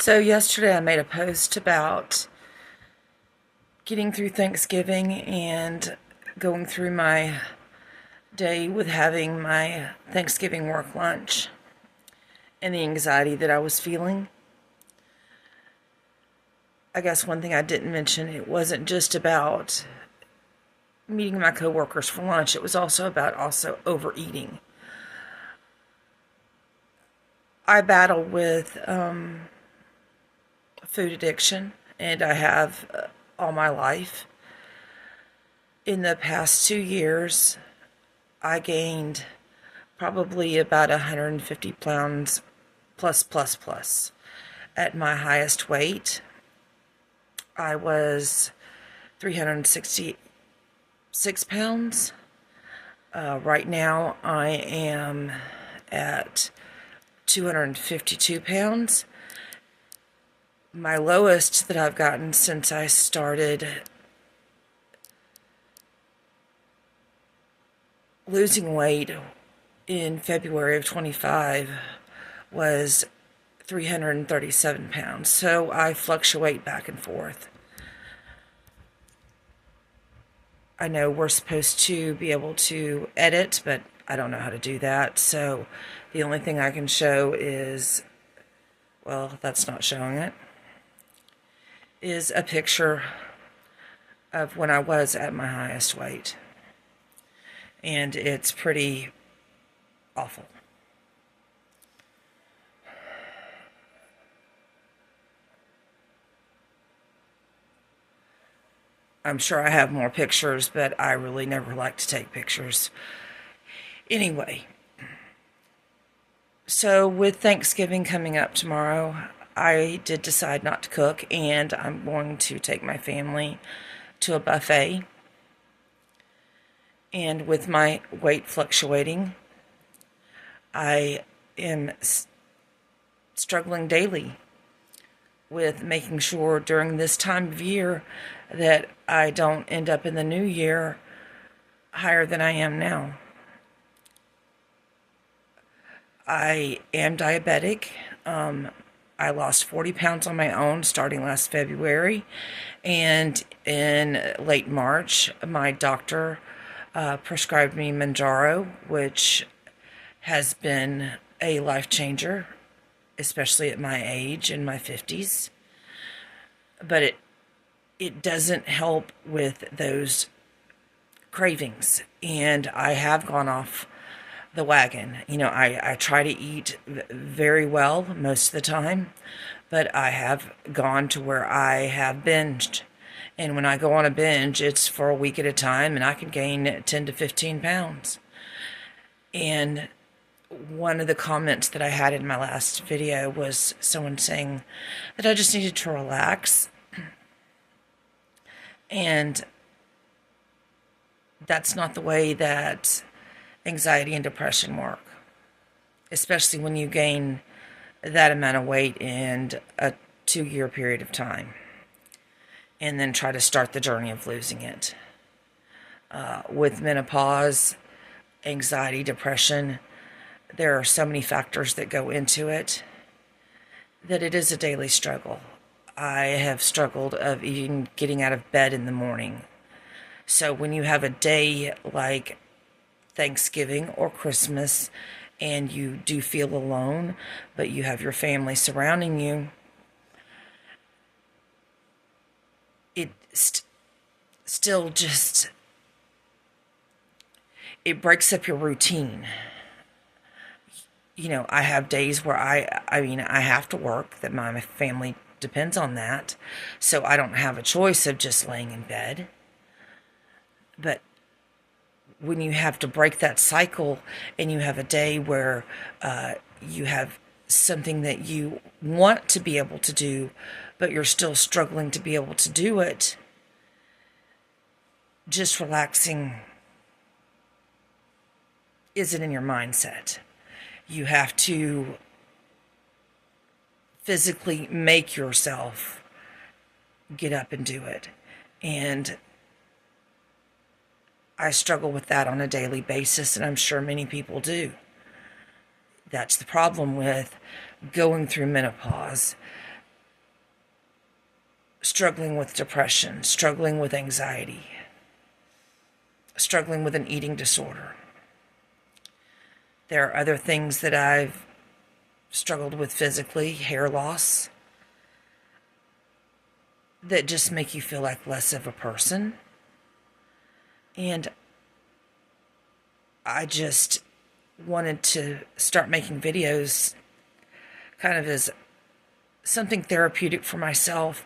So yesterday I made a post about getting through Thanksgiving and going through my day with having my Thanksgiving work lunch and the anxiety that I was feeling. I guess one thing I didn't mention, it wasn't just about meeting my coworkers for lunch, it was also about overeating. I battle with food addiction, and I have all my life. In the past 2 years, I gained probably about 150 pounds plus. At my highest weight, I was 366 pounds. Right now, I am at 252 pounds. My lowest that I've gotten since I started losing weight in February of 25 was 337 pounds. So I fluctuate back and forth. I know we're supposed to be able to edit, but I don't know how to do that. So the only thing I can show is, well, that's not showing it, is a picture of when I was at my highest weight. And it's pretty awful. I'm sure I have more pictures, but I really never like to take pictures. Anyway, so with Thanksgiving coming up tomorrow, I did decide not to cook, and I'm going to take my family to a buffet. And with my weight fluctuating, I am struggling daily with making sure during this time of year that I don't end up in the new year higher than I am now. I am diabetic. I lost 40 pounds on my own starting last February, and in late March, my doctor prescribed me Manjaro, which has been a life changer, especially at my age, in my 50s. But it doesn't help with those cravings, and I have gone off the wagon. I try to eat very well most of the time, but I have gone to where I have binged. And when I go on a binge, it's for a week at a time, and I can gain 10 to 15 pounds. And one of the comments that I had in my last video was someone saying that I just needed to relax. And that's not the way that anxiety and depression work, especially when you gain that amount of weight in a 2-year period of time and then try to start the journey of losing it. With menopause, anxiety, depression, there are so many factors that go into it that it is a daily struggle. I have struggled of even getting out of bed in the morning. So when you have a day like Thanksgiving or Christmas and you do feel alone, but you have your family surrounding you, it still just, it breaks up your routine. I have days where I have to work, that my family depends on that, so I don't have a choice of just laying in bed. But when you have to break that cycle and you have a day where you have something that you want to be able to do, but you're still struggling to be able to do it, just relaxing isn't in your mindset. You have to physically make yourself get up and do it. And I struggle with that on a daily basis, and I'm sure many people do. That's the problem with going through menopause. struggling with depression, struggling with anxiety, struggling with an eating disorder. There are other things that I've struggled with physically, hair loss, that just make you feel like less of a person. And I just wanted to start making videos kind of as something therapeutic for myself,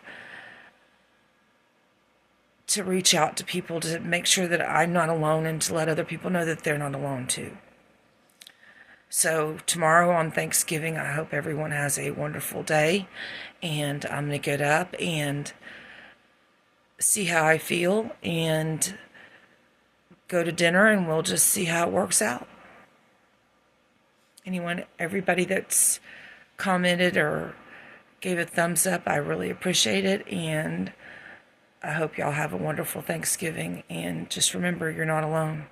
to reach out to people, to make sure that I'm not alone, and to let other people know that they're not alone too. So tomorrow on Thanksgiving, I hope everyone has a wonderful day, and I'm going to get up and see how I feel and go to dinner, and we'll just see how it works out. Everybody that's commented or gave a thumbs up, I really appreciate it, and I hope y'all have a wonderful Thanksgiving, and just remember, you're not alone.